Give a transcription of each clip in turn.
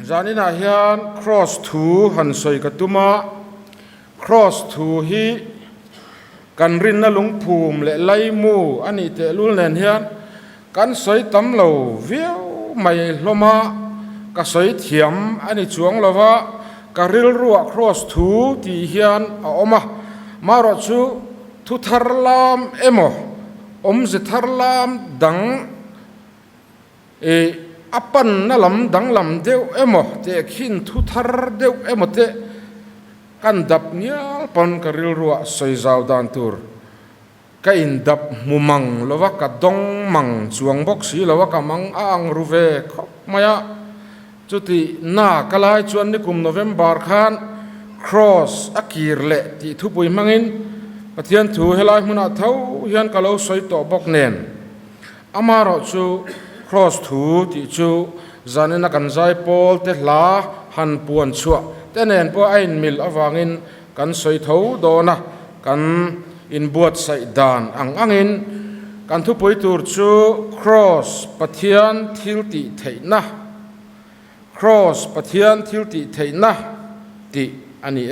zanina hian cross thu han soi katuma cross thu hi kan rin na lungphum le laimu ani te lul nen hian kan soi tam lo viau mai hloma ka soi thiam ani chuang lova ka ril ruwa cross thu ti hian a oma maro chu thu tharlam emo ze tharlam dang apan na lam dang lam deu emo te khin thu thar deu emo te kan dap nial pon ka ril ruwa soi zau dan tur ka in dap mumang lova ka dong mang chuang bok si lova ka mang ang ruve khop maya chuti na kalai chuan ni kum November khan cross akir le ti thu pui mangin pathian thu helai huna thau hian ka lo soi to bok nen amaro chu cross thu ti chu zanena kan zai pol te hla han puan chua tenen po ain mil awangin kan soi tho dona kan in buat sai dan angin kan thu pui tur chu cross pathian thil ti theina cross pathian thil ti theina ti ani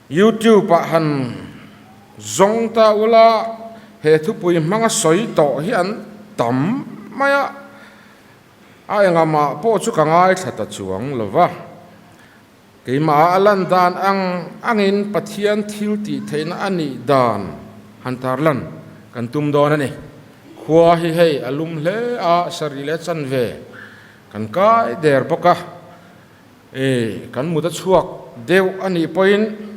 YouTube pa han zong ta ula he thu pui manga soi to hian tam maya ai ngama po chu kangai thata chuang lova keima alan dan angin pathian thil ti theina ani dan hantarlan kan tum don ani khwa hi hei alum hle a sarile chan ve kan kai der boka kan muta chuak deu ani point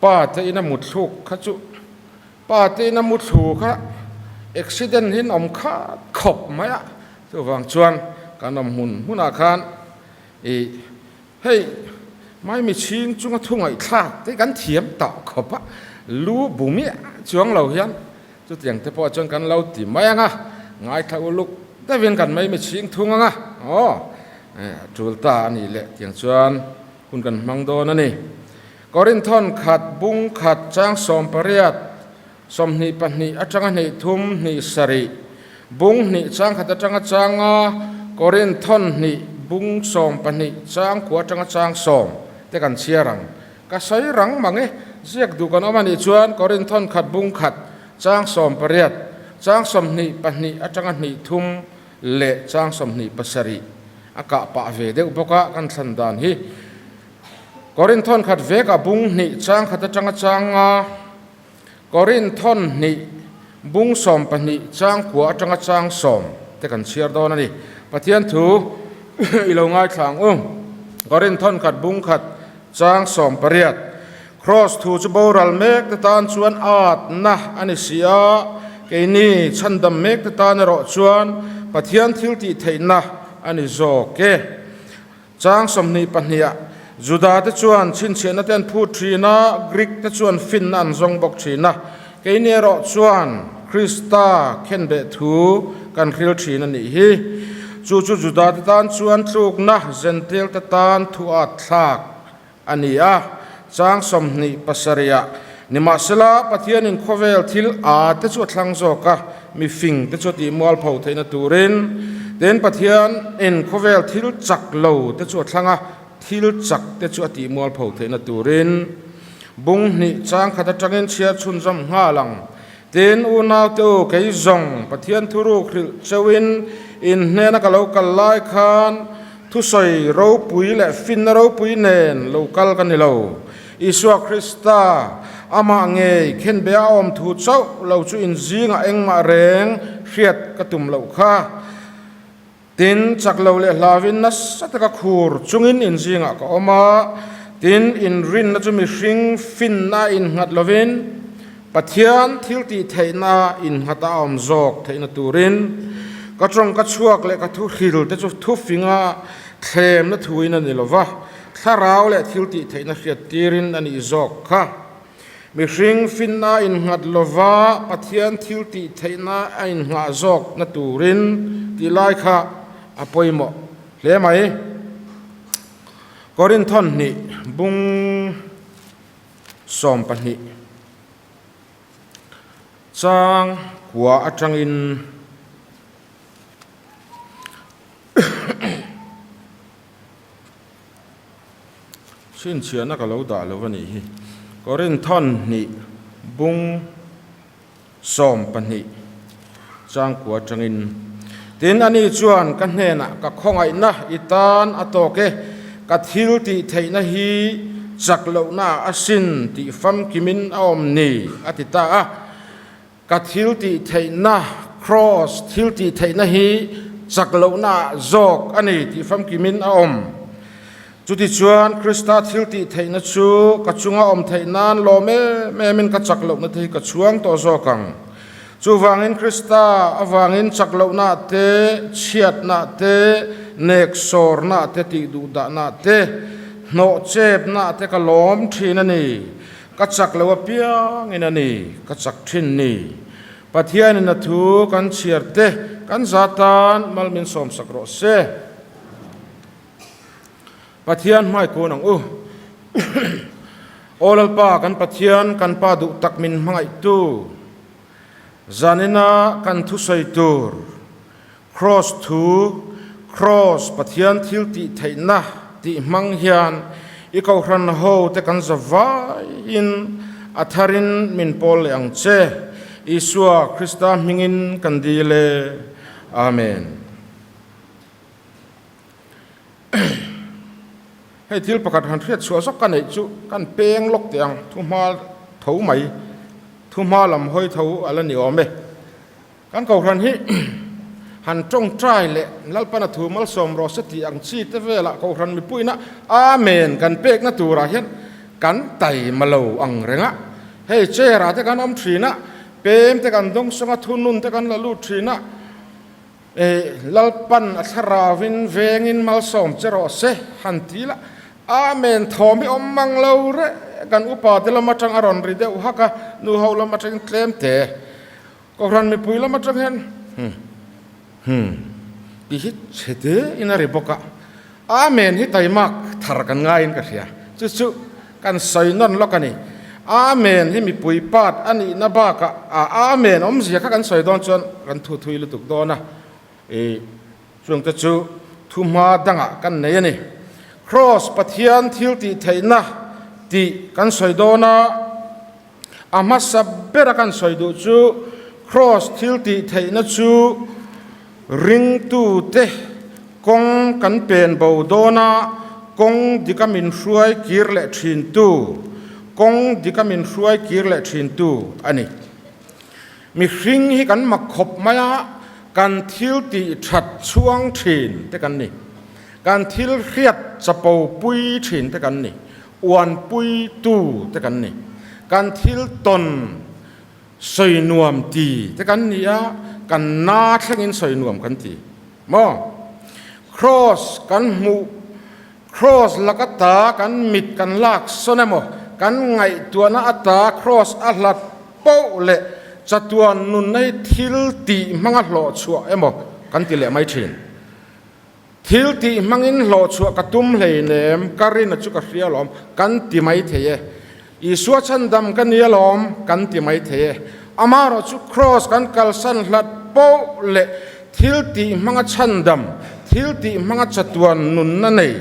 pa te ina muthuk khachu pa te ina muthu kha accident hin om kha khop maya to wang chuan kanom huna khan hei mai mi ching chunga thungai thla te kan thiam ta khopa lu bumi chuang lo hian chu tiang te po chuan kan lo ti mai nga ngai thau luk ta vin kan mai mi ching thunga nga tulta ani le tiang chuan kun kan mang do na ni Korinthon khat bung khat chang som pariat som ni pani atanga ni thum ni sari bung ni chang khat atanga changa Korinthon ni bung som pani chang ku atanga chang som te kan chiarang ka sai rang mange ziak du kan amani chuan Korinthon khat bung khat chang som pariat chang som ni pani atanga ni thum le chang som ni pasari aka pa ve de upoka kan thandan hi Korinthon khat veka bung ni chang khat atanga changa Korinthon ni bung som pani chang ku atanga chang som te kan chiar don ani pathian thu ilongai thlang Korinthon khat bung khat chang som pariat cross thu chu boral mek ta tan chuan at na ani sia ke ni chandam mek ta tan ro chuan pathian thil ti theina ani zo ke chang som ni pahnia Juda te chuan chin chena ten phu thina Greek te chuan fin nan zong bok thina ke ni ro chuan Krista khen be thu kan khil thina ni hi chu Juda te tan chuan tluk na Gentile te tan thu a thlak ania chang som ni pasaria nima sela pathian in khovel thil a te chu thlang zo ka mi fing te chu ti mual phau theina turin den pathian in khovel thil chak lo te chu thlanga thil chak te chu ti mual phau theina turin bung ni chang khata tangin chia chun jam nga lang ten u naw te o kei zong pathian thuru khril chawin in hena ka local lai khan thu soi ro pui le fin ro pui nen local kan ni lo Isua Krista ama nge khen be om thu chau lo chu in zinga engma reng hriat ka tum lo kha tin chak lo le hlavin na sataka khur chungin in zinga ka oma tin in rin na chu mi hring fin na in ngat lovin pathian thil ti theina in hata om zok theina turin ka trong ka chuak le ka thu hil te chu thu finga thlem na thuina ni lova tharau le thil ti theina hriat tirin ani zok kha mi hring fin na in ngat lova pathian thil ti theina in nga zok na turin ti lai kha apoimo le mai Korinthon ni bung som pani chang kwa atangin xin chia na ka lo da lo wani hi korin thon ni bung som pan ni chang kwa changin tin ani chuan kan hne na ka khongai na itan atoke ka thil ti theina hi chak lo na asin ti fam kimin aom ni atita a ka thil ti theina cross thil ti theina hi chak lo na zok ani ti fam kimin aom chu ti chuan krista thil ti theina chu ka chunga om theinan lo me min ka chak lo na thei ka chuang to zokang chu wangin krista awangin chak lo na te chiat na te nek sor na te ti du da na te no chep na te ka lom thin ani ka chak lo piang in ani ka chak thin ni pathian na thu kan chiar te kan zatan malmin som sakro se pathian mai ko nang u olal pa kan pathian kan pa du tak min mangai tu zanina kan thu sai tur cross thu cross pathian thil ti theina ti mang hian i ko ran ho te kan zawai in atharin min pol ang che isua krista mingin kan dile amenให้ทิลประกาศหันเทียดชัวสักกันไหนจุกันเป้งลกเตียงทุ่มมาเถาไหมทุ่มมาลำห้อยเถาอะไรนี่อ๋อมเบ้กันเก่าทันฮิหันจ้องใจเละลัลปนัทูมัลสมรอสติอังชีเตเวละเก่าทันมีปุ้ยนะอาเมนกันเป๊กนะตัวราเห็นกันไตมาเลวอังเรงะให้เจราเตกันอมทรีนะเป้มเตกันดงสงทุนุนเตกันละลูทรีนะลัลปันอัชราวินเวงินมัลสมเจรอเซหันทีละอาเมนทอมิอมมังเลวเรกันอุปาเตละมาจังอรอนริเดอุฮักะนูเฮาละมาจังเคลมเตก็รันมีปุยละมาจังเห็นดิฮิตเฉดอินาริบกะอาเมนฮิตายมักทาร์กันง่ายกันเสียจู่ๆกันใส่นนล็อกกันนี่อาเมนฮิมีปุยปาดอันนี้นับกะอาเมนอมเสียกันใส่ดอนจนกันทุยลุตุกดอนะช่วงตะจู่ทุมาดังกันเนี่ยนี่cross ปะเทียนทิลติเทนะติกันสอยโดนะอามาสับเบระกันสอยดูจู cross ทิลติเทนะจูริงตูเตกงกันเป็นเบาโดนะกงดิกามินช่วยกิรเละชินตูกงดิกามินช่วยกิรเละชินตูอันนี้มีริงให้กันมาขบมายะกันทิลติชัดช่วงชินแต่กันนี่การทิลเรียดจะปูปุยฉินแต่กันนี่อวนปุยตูแต่กันนี่การทิลตนสอยนวมตีแต่กันนี่อะกันนาเช่นสอยนวมกันตีมอ cross กันหู cross ลักตากันมิดกันลากส่วนมอกันไงตัวน่าตา cross อัลลัดโปเละจะตัวนุนในทิลตีมังหล่อชัวมอกันตีเละไม่ฉินทิลติมังอินหล่อชัวกระตุ้มเลยเนมการินจุกเรียลอมกันติไม่เทยอีสวชันดำกันเนียลอมกันติไม่เทยอามาเราจุครอสกันกัลสันหลัดโปเละทิลติมังชันดำทิลติมังจัตวันนุนนั่นเอง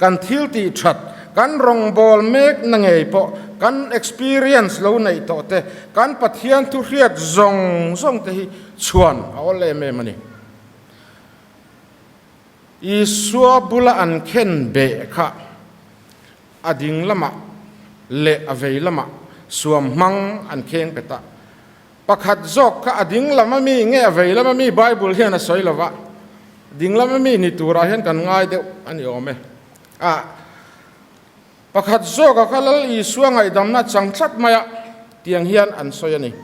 กันทิลติชัดกันรองบอลเมกนั่งไงปะกัน experience เราในตัวเตกันปะเทียนทุเรียดซงเตหิชวนเอาเลยเมมันนี่อีสัวบุลอันเข็นเบะค่ะอดิ่งละมะเละอเวละมะสวมมังอันเข่งเปตะประคัดจอกค่ะอดิ่งละมะมีเงี้ยอเวละมะมีไบเบิลเฮียนะสอยละวะดิ่งละมะมีนี่ตัวเราเห็นกันง่ายเดียวอันนี้เอาไหมประคัดจอกค่ะแล้วอีสัวไงดำน่าจังชัดมาเตียงเฮียนอันสอยนี่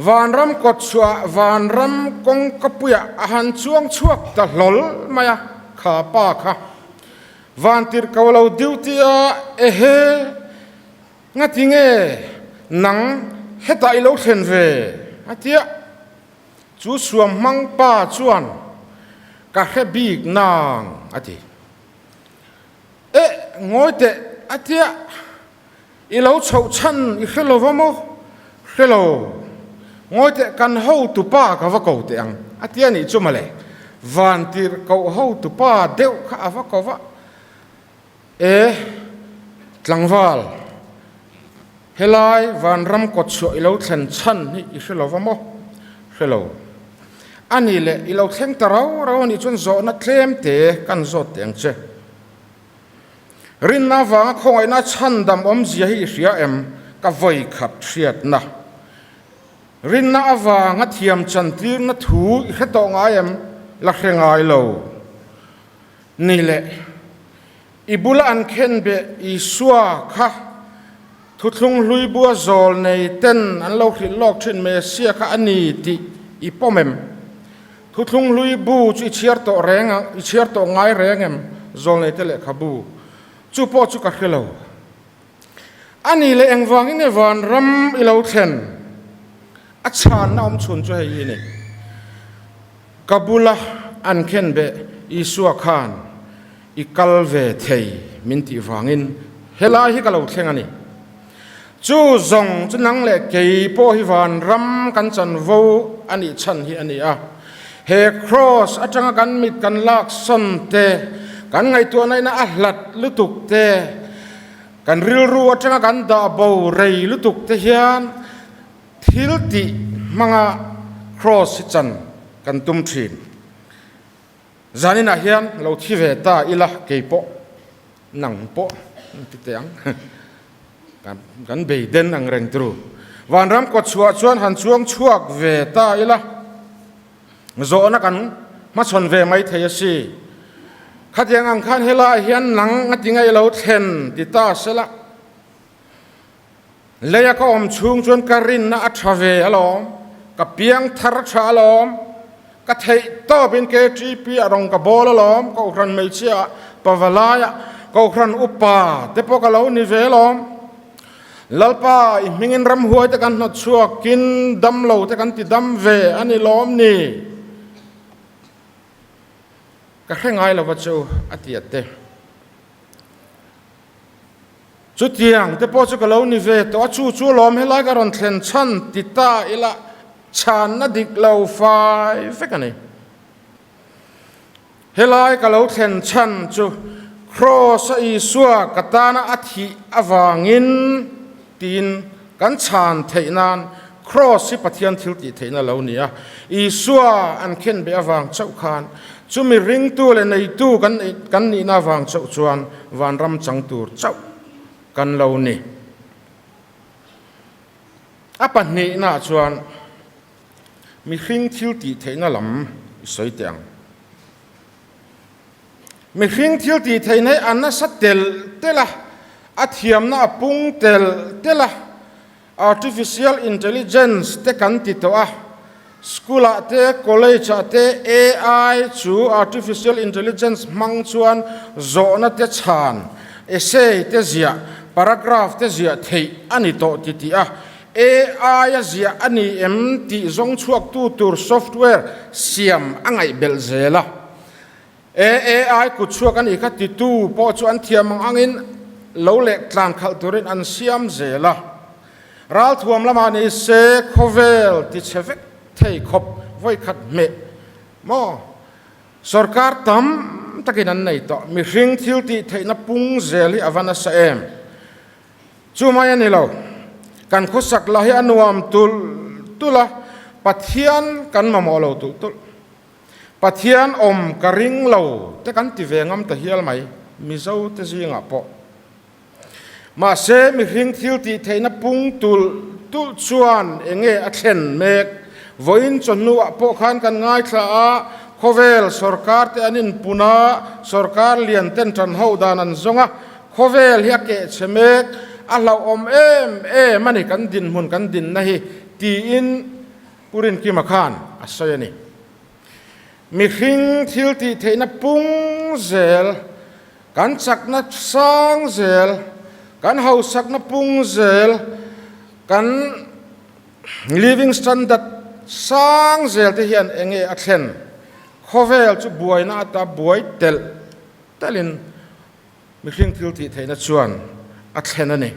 วานรำกดชัววานรำกงกปุยอาหารช่วงชวกตะหลลมายขาป้าค่ะวานติรกาวเราดิวตีเฮงัดยิงนังเฮตายโลเซนเวอาทิตย์จูสวมมังป้าจวนกะเฮบีกนางอาทิตย์งอยเตะอาทิตย์อีเราเฉาชันอีเฮโลวะโมเฮโลงอยเตะกันหูตุป้ากับว่าเก่าเตียงอาทิตย์นี้จุ่มอะไร van tir ko ho tu pa deu kha ava ko va tlangwal helai van ram kot so ilo thlen chan ni I hrelo va mo hrelo ani le ilo thleng tarau ro ni chun zo na thlem te kan zo teng che rin na wa khoi na chan dam om zia hi ria em ka voi khat thiat na rin na awa nga thiam chan tir na thu kheto nga em la khrengai lo ni le ibula an khen be iswa kha thutlung lui bua zol nei ten an lo khri lok thin me sia kha ani ti ipomem thutlung lui bu chi chiar to renga I chiar to ngai rengem zol nei tele khabu chu po chu ka khelo ani le engwang ine van ram ilo thlen a chan na om chun chu hei ni kabula an khen be isua khan I kalve thei min ti wangin helai hi kalo thleng ani chu zong chu nang le kei po hi van ram kan chan vo ani chan hi ani a he cross atanga kan mit kan lak son te kan ngai tu nai na a hlat lutuk te kan ril ru atanga kan da bo rei lutuk te hian thil ti manga cross chan kan tum thin zanina hian lo thi ve ta ila kei po nang po ti teang kan be den ang reng tru van ram ko chua chuan han chuang chuak ve ta ila zo na kan ma chon ve mai thei si khatyang ang khan hela hian nang atingai lo thlen ti ta sela leya ko om chung chuan karin na athave alom ka piang thar tha alom ka thei to bin ke gp arong ka bol alom ko ran mei chia pavalaya ko ran upa te po ka lo ni velom lalpa I mingin ram huai te kan not chuak kin dam lo te kan ti dam ve ani lom ni ka hrengai lo wa chu atiate chu tiang te po chu ka lo ni ve to chu chu lom helai ka ron thlen chan ti ta ila chan na dik lo fai fe ka ni helai ka lo thlen chan chu cross I suwa katana athi awangin tin kan chan theinan cross si pathian thil ti theina lo nia isua an khen be awang chau khan chumi ring tu le nei tu kan ni na wang chau chuan van ram chang tur chau kan lo ni apan ni na chuan mi hring thil ti theina lam soi tiang mi hring thil ti theina anna satel tela athiam na apung tel tela artificial intelligence te kan ti to a school te college te AI chu artificial intelligence mang chuan zo na te chan essay te zia paragraph te zia thei ani to ti ti a AI zia ani ti zong chuak tu tur software siam angai bel zela AI ku chuak ani kha ti tu po chuan thiam angin lo le tlan khal turin an siam zela ral thuam lama ni se khovel ti chevek thei khop voi khat me mo sarkar tam takin an nei to mi hring thil ti theina pung zel hi avana sa em chumai ani lo kan khosak la hi anuam tula pathian kan mamolo tul pathian om karing lo te kan ti vengam ta hial mai mi zo te zinga po ma se mi hring thil ti theina pung tul chuan enge a thlen mek voin chonu po khan kan ngai thla a khovel sarkar te anin puna sarkar lian ten tran ho dan an zonga khovel hi ke chemek a lo om mani kan din mun kan din na hi ti in purin ki makhan asayani mi hring thil ti theina pung zel kan chakna sang zel kan hausak na pung zel kan living standard sang zel te hian enge a thlen khovel chu buai na ta buai telin mi hring thil ti theina chuan a thlen ani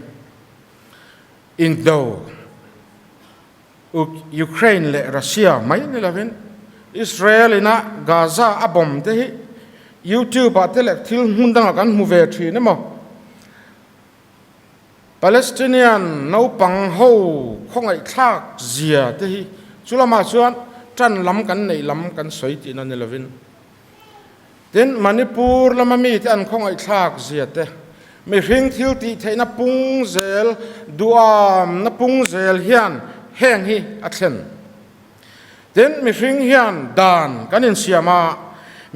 Indo Ukraine le Russia mai ni lavin อิสราเอลนะกาซาอับอมเตหิยูทูบอะเตเล็กทิลมุนดังกันมูเวทีนี่มั้งปาเลสไตเนียนนูปังโฮคงไอ้ทากเสียเตหิจุลมาชวนจันล้ำกันในล้ำกันสวยจีนันเนลวินเด่นมณิปูร์ละมามีที่อันคงไอ้ทากเสียเตมีริงทิลตีเทนับปุงเซลดูอามนับปุงเซลเฮียนแห้งฮีอัดเซนเด่นมีริงเฮียนดานกันอินเสียมา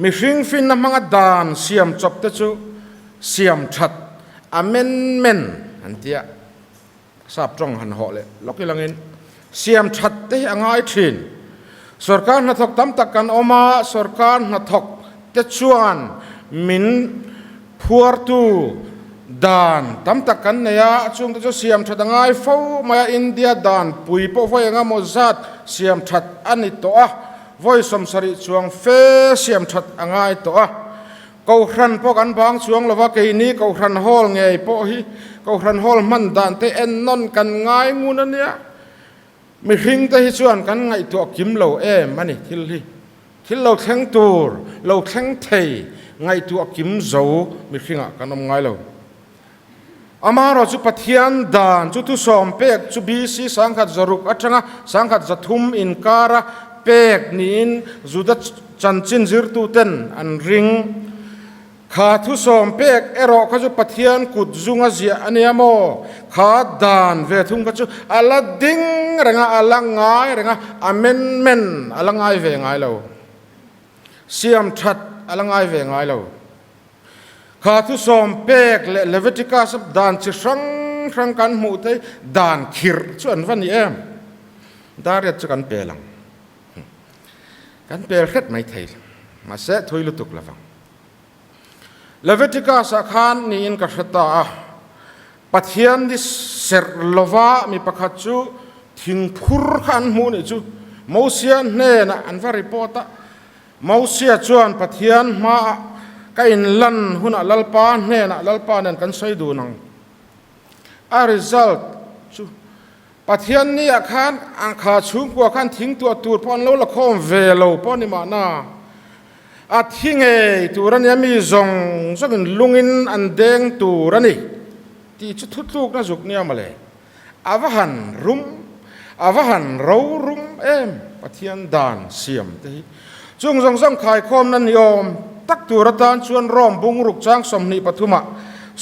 มีริงฟินนับมังดานเสียมจบเตจูเสียมชัดอเมนเมนอันเดียทราบตรงหันห่อเลยล็อกอีหลังอินเสียมชัดเตะง่ายทินสุรการนัทกตั้มตักกันออกมาสุรการนัทกเตชวนมินพัวตูดานตั้มตักกันเนี่ยช่วงที่เสียมชัดง่ายฟ้ามาอินเดียดานปุยโปไฟงามอซัดเสียมชัดอันนี้ตัวไว้สมสริช่วงเฟเสียมชัดง่ายตัวกูครันพวกกันบางช่วงละว่าเกนี้กูครันฮอลไงพวกฮีกูครันฮอลมันดานเตเอ็นนนกันง่ายงูนั่นเนี่ยมีหิงแต่ที่ชวนกันไงตัวกิมเหลามันนี่ทิลเราแทงตัวเราแทงเทไงตัวกิมโจมีหิงอ่ะกันอมไงเราอามาเราจุปะเทียนดานจุตุสอมเป็กจุบีซีสังขัดจรุกอัจฉริสังขัดจะทุ่มอินการะเป็กนินจุดจันจินจิรตุเต็นอันริงขาทุสอมเป็กรอเขาจุปะเทียนกุดจุงอาเซียอันนี้โมขาดานเวทุงเขาจุอัลลัดดิ้งเรงอัลลังไงเรงอเมนเมนอัลลังไงเวงไงเราเสียมชัดอัลลังไงเวงไงเราข้าทุสอมเป็กเลวิติกาสดานชิสังกันหมู่ไทยดานขิรส่วนวันนี้ดาเรียจะกันเปลังกันเปลเฮ็ดไม่ไทยมาเสะถอยลุตุกละฟังเลวิติกาสักขันนี่อินกัสตาปัทยันดิเซรลวามีประคัตจูทิ้งพูรขันหมู่นี่จูมอเซียนเน่นะอันว่ารีพอร์ตมอเซียจวนปัทยันมาก็อินลันหุ่นลัลปานเนี่ยนะลัลปานนั่นกันใช้ดูนังresult ปัทยันนี่อาคารอังคาชุงกว่าขันทิ้งตัวตูดพอนแล้วละครเวลปอนนี่มานาอาทิ้งตัวนั้นยังมีซองสักลุงอินอันเด้งตัวนี่ที่ชุดทุกลูกน่าจุกเนี่ยมาเลยอาวหันรุมอาวหันเรารุมปัทยันดานเสียมที่จุงสังขายคอมนั้นยอมตักตัวรัตานชวนร่อมบุงรุกจ้างสมนิปทุมะ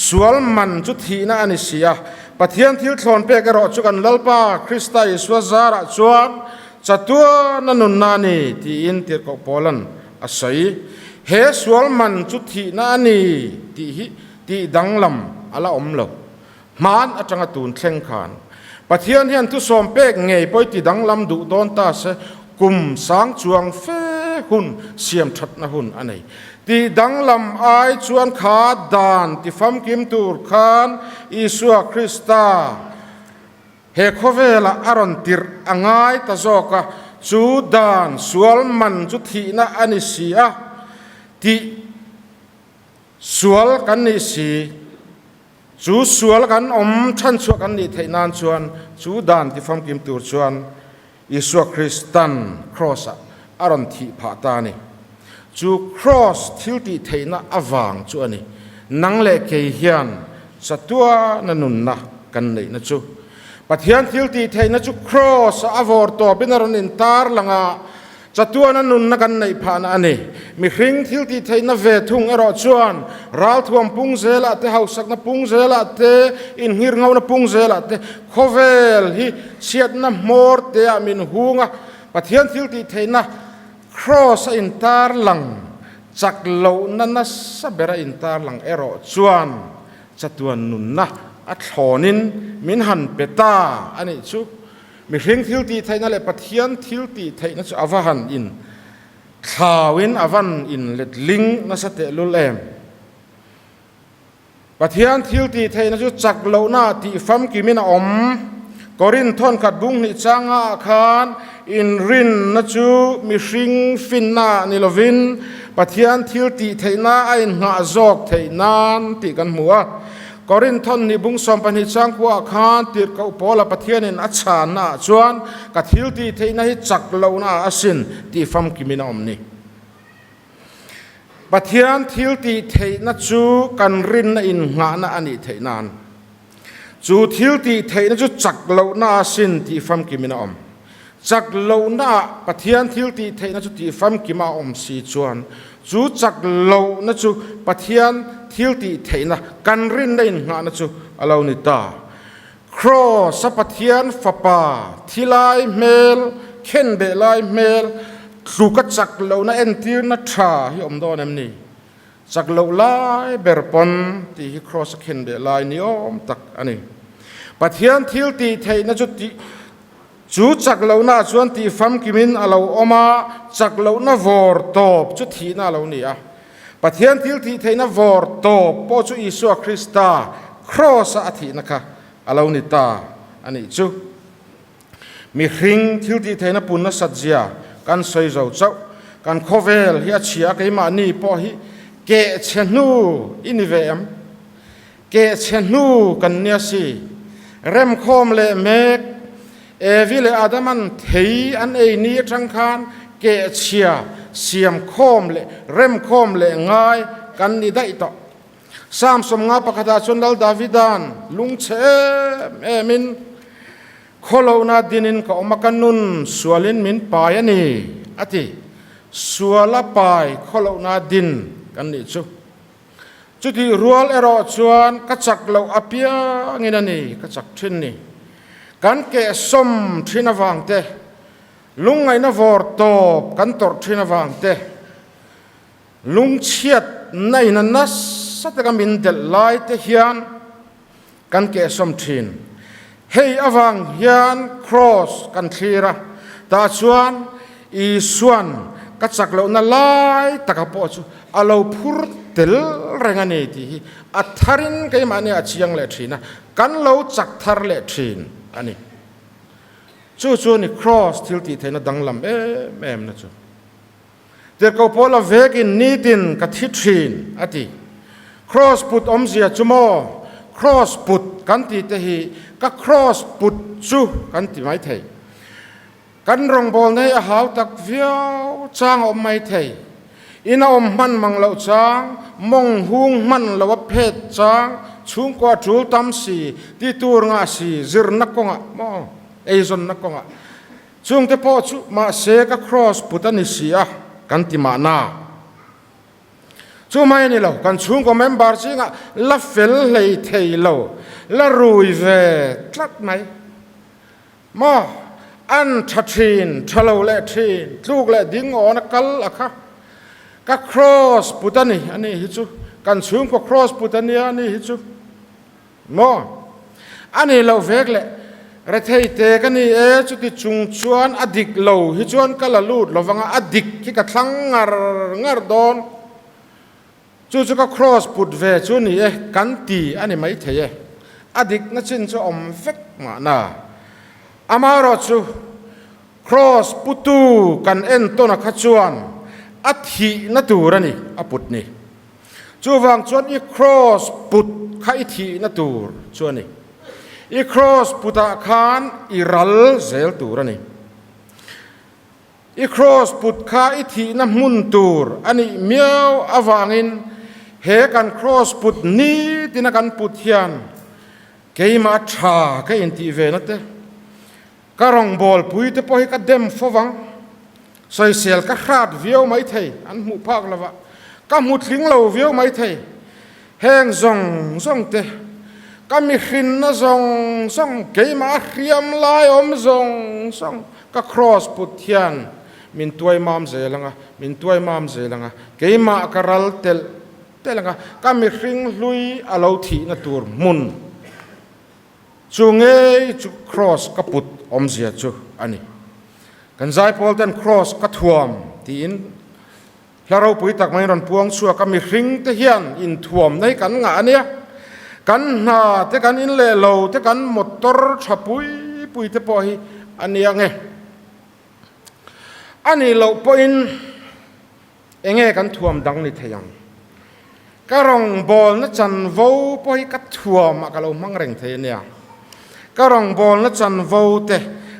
สวลมันจุดทีน่าอนิเสียปะเทียนทิลทอนเปกรอจุกันลัลปาคริสต์อิสวาซาระชวนจัตัวนันุนนานีที่อินเตอร์กโปลันอาศัยเฮสวลมันจุดทีน่านีที่ดังลำอะไรอมลบมันอาจารย์ตูนเช่งขานปะเทียนเฮียนทุสอมเปกไงปอยที่ดังลำดุโดนตาเสกุมสังจวงเฟหุ่นเสียมชัดนะหุ่นอันนี้ที่ดังลำไอชวนขาดานที่ฟัมกิมตูร์ขานอิสุอาคริสตาเฮโคเวลาอารอนติร์อ่างไอตาโจกะจูดานสวลมันจุดที่น่าอันนี้เสียที่สวลกันนี่สีจูสวลกันชันชวกันนี่ไทยนานชวนจูดานที่ฟัมกิมตูร์ชวนอิสุอาคริสตันครอสอารอนที่ผาตานี่จูครอสทิลตีเทน่าอวางจูอันนี้นังเล่เกียนสัตัวนันุนนะกันเลยนะจูปัทยันทิลตีเทน่าจูครอสอวอร์ตัวเป็นอารมณ์อินตาร์ลังอาสัตัวนันุนนะกันเลยผ่านอันนี้มีคริ่งทิลตีเทน่าเวทุงเอรอชวนรัลทวมพุงเซลาเตเฮาสักนะพุงเซลาเตอินฮิร์เงานะพุงเซลาเตโคเวลฮิเชียดนะมอร์เตอามินหุงะปัทยันทิลตีเทน่าcross intar lang chak lo na na sabera intar lang ero chuan chatuan nun na a thlonin min han peta ani chu mi hring thil ti thaina le pathian thil ti thaina chu avahan in thlawin avan in let ling na sate lul em pathian thil ti thaina chu chak lo na ti fam ki min om korin thon khat bung ni changa khan in rin na chu mi hring fin na ni lovin pathian thil ti theina a in nga zok theinan ti kan hmuwa กอรินทอนนี่บุงสอมปันหิจังกัวขานติดกับอุปโลปะเทียนินอัจฉานะจวนกัดฮิลตีเทนะฮิจักเลวนาอาสินตีฟัมกิมินอมนี่ปะเทียนฮิลตีเทนะจูกันรินนะอินงานะอันนี้เทนานจูฮิลตีเทนะจูจักเลวนาอาสินตีฟัมกิมินอมจักเลวนาปะเทียนฮิลตีเทนะจูตีฟัมกิมาอมสีจวนจูจักเลวนะจูปะเทียนทิลตีเทนะกันรินได้งานะจูอลาวนิตาครอสปะเทียนฟปาทิลายเมลเข็นเบลายเมลลูกจักเลวนะเอ็นตีนะทราฮิอมโดนเอ็มนี่จักเลวลายเบรปอนที่ฮิครอสเข็นเบลายนิอมตักอันนี้ปะเทียนทิลตีเทนะจูตีจูจักเลวนะจวนตีฟัมกิมินอลาวอมาจักเลวนะวอร์ตอบจุดทีน่าเลวนี่อ่ะปะเทียนทิลทีเทนะวอร์ตอบปอจูอิสุคริสตาครอสอาทินะคะอลาวนิตาอันนี้จูมีหิงทิลทีเทนะปุณณสัจจากันใส่เจ้าเจ้ากันโคเวลฮิอาชียกมานี่ปอฮิเกเชนูอินิเวมเกเชนูกันเนียสีเริ่มโคมเลเมกเอวิเลอาดามันเทียอันเอนี้จังคานเกเชียเสียมโคมเลเริ่มโคมเลง่ายกันนี่ได้ต่อสามสมงาปะคดาชนดัลดาวิดานลุงเชมเอมินโคโลนาดินินก็อมากันนุนสวลินมินปายนี่อติสวลปายโคโลนาดินกันนี่จูจุดที่รัวเอรอชวนกัจจักเหลาอภิยงินันนี่กัจจักทินนี่กันเกสมทินวังเตลุงไงนะวอร์ตอบกันตอร์ทินวังเตลุงเชียดในนั้นนัสสัตกมินเดลไลเตเฮียนกันเกสมทินเฮียอวังเฮียนครอสกันทีระตาชวนอีส่วนกัจจักเหลานั่นไลตะกับปอจูอาลาพูดเตลแรงนี้ที่อัฐารินก็ยังมันเนี่ยชียงเล็ดทีนะกันเหลาจักทาร์เล็ดทีนอันนี้จู่ๆนี่ cross ทิลตีเทนะดังลำแม่นะจู่เดี๋ยวเขาพอละเวกินนี่ดินกับทิทรีนอันที่ cross ปุดอมเสียจุโม cross ปุดกันตีเตหีก็ cross ปุดจู่กันตีไม่เทกันรองบอลในอาหาวตักเวียวจางอมไม่เทอินาอมมันมังเหล่าจางมงหุงมันเหล่าเพชรจางชุงกว่าจูตัมสีที่ตัวงาสีจิรนักกงะมอเอซอนนักกงะชุงเทพอชุมาเสกครอสปุตตานิสีอะกันติมานาชูไม่นี่เรากันชุงก็เมมบาร์ซิงะละเฟลเลยเทยเราละรุยเวทัดไหมมออันทัดทีนทะเลเลทีนลูกเลดิ้งอนักกัลอะค่ะก็ครอสปุตตานีอันนี้ฮิจูกันชุงก็ครอสปุตตานีอันนี้ฮิจูมออันนี้เราเวกเลยเราเทยเตกันนี่จุดที่จุงชวนอดิกเราฮิจวนก็ละลูดเราฟังอดิกที่กระทั่งงาดอนจู่ๆก็ครอสปุตเวจุนี่กันตีอันนี้ไม่เทยอดิกนั่นชินจะอมเฟกมานะอามารอจูครอสปุตูกันเอ็นต้นขจวนอัฐินั่นตัวนี่อปุตนี่จู่ฟังชวนอีครอสปุตข้าอิทีนั่นตัวชวนนี่อีครอสปุตตะคานอีรัลเซลตัวนี่อีครอสปุตข้าอิทีนั่นมุนตัวอันนี้เมียวอวังอินเฮกันครอสปุตนี้ที่นักกันปุตยันเกี่ยมาชาเกี่ยนทีเวนัตเตก็รองบอลปุยเตปอยกัดเดมฟวังใส่เซลก็ขาดวิวไม่เทอันหมู่ภาคละวะก็หมุดลิงเราวิวไม่เทแห้งซงเตก็มีขินนะซงเกี่ยมาเขียมลายอมซงก็ครอสปุตยันมินตัวมามเซลังมินตัวมามเซลังเกี่ยมากระลเตลังก็มีขิงลุยอาลาวทีนัตัวมุนจูเงยจูครอสกับปุตอมเสียจูอันนี้กันใจพอลเดนครอสกับทวมที่อินแล้วเราปุยตักไม่รอนพวงชัวก็มีขิงเทียนอินทวมในกันงานเนี้ยกันหาเทกันอินเลโลเทกันมอเตอร์ชับปุยเทปอยอันนี้ยังไงอันนี้เราปอินเองกันทวมดังนิทยัง ก็รองบอลนัจันวูปอยกัดทัวมากะเรามังเร่งเทเนี่ยก็รองบอลนัจันวูเต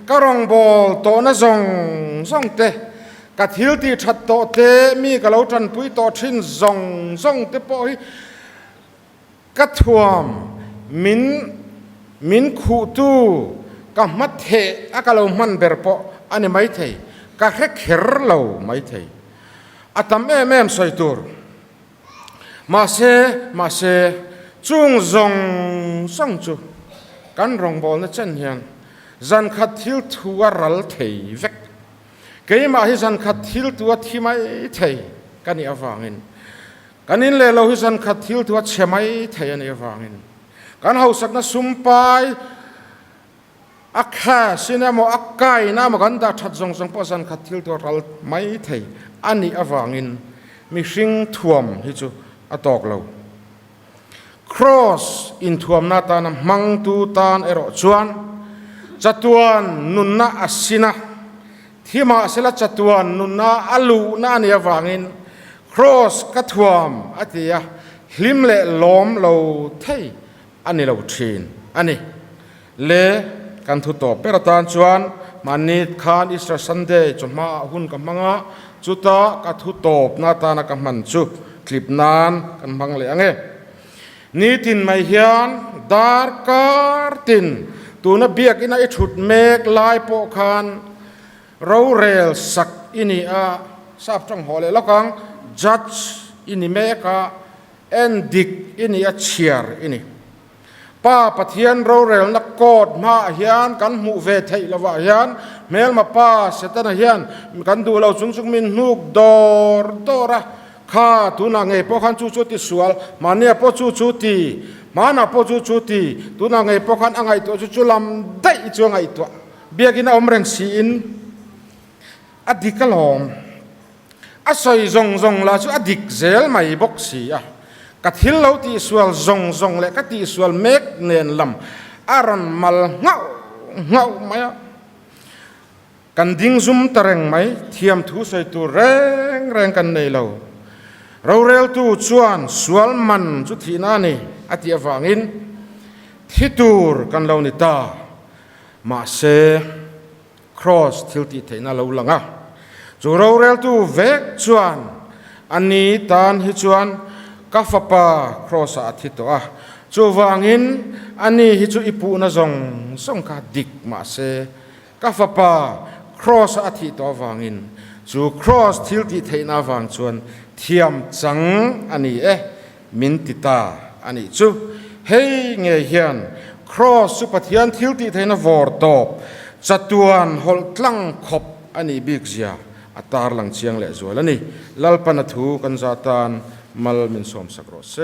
ก็รองบอลโตนะซองเตกัดฮิลตีชัดโตเตมีกะเราจันปุยโตชินซองเตปอยกัดทัวมินคูตูกับมัดเทอากะเรามันเบรปออันนี้ไม่เทก็แค่เขรเราไม่เทอาตามแม่สอยตัวมาเสจุงซองจูกันรองบอลนั่นเช่นเฮียนจันขัดทิลตัวรัลเทยเวกเกี่ยมาให้จันขัดทิลตัวที่ไม่เทยกันนี่ฟังอินกันนี่เลยเราให้จันขัดทิลตัวเชื่อไม่เทยนี่ฟังอินกันเขาสักนั้นสุมไปอักแค่สินะโมอักไก่นะมันกันดาชัดซองพอจันขัดทิลตัวรัลไม่เทยอันนี้ฟังอินมีสิ่งท่วมที่จูอตอกเรา cross อินท่วมนาตานมังตูตานเอรอจวนจัตวันนุนนาอัสสินะที่มาเสละจัตวันนุนนาอัลูนาเนียวางอิน cross กัทวมอัติยาหิมเล่ล้อมเราเทอันนี้เราชีนอันนี้เล่กันทุตอบเปรตานจวนมันนิดคานอิสราสันเดย์จนมาหุ่นกับมังะจุตากันทุตอบนาตานักมันจุคลิปนานกันบังเลยอังเงนี่ตินไม่เฮียนดาร์การตินตัวนับเบียกอินาไอชุดเมกลายโปคานเราเรลสักอินี่ทราบจังหอเลยแล้วกังจัดอินี่เมกะเอ็นดิกอินี่เชียร์อินี่ป้าปะเทียนเราเรลนักกอดมาเฮียนกันหูเวทละว่าเฮียนเมลมาป้าเสตันเฮียนกันดูเราสุงมินนุกดอร์โตระข้าตุนังเอพอขันจูติสวลมาเนี่ยพอจูติมานะพอจูติตุนังเอพอขันอังไงตัวจูลำได้จวงไงตัวเบียกินอมเรงศีลอดีกลอมอาศัยซงลาจูอดีกเซลไม่บกสีอ่ะกัดฮิลเราตีสวลซงเลยกัดตีสวลเมกเนียนลำอารันมัลเงาไหมกันดิ้งซุ่มตะเรงไหมเทียมทูใส่ตัวแรงกันในเราเร็วตู้ชวนสวลมันจุดที่นั่นนี่อธิฟังอินที่ตูร์กันเรานิตามาเซครอสทิลติเทน่าเราลังอ่ะจูเราเร็วตู้เวกชวนอันนี้ตานฮิชวนกาฟปาครอสอาทิตย์ตัวจูฟังอินอันนี้ฮิจูอิปูน่าส่งกาดิกมาเซกาฟปาครอสอาทิตย์ตัวฟังอินจูครอสทิลติเทน่าฟังชวนเทียมจังอันนี้มินติตาอันนี้จูเฮงเฮียนครอสสุปเทียนทิลติเทนวอร์ตอบจัตวันฮอลตลังขบอันนี้บิกเซียอัตาร์ลังเชียงเละจวนแล้วนี่ลัลปนัทูกันจาตานมัลมินสอมสักรสเซ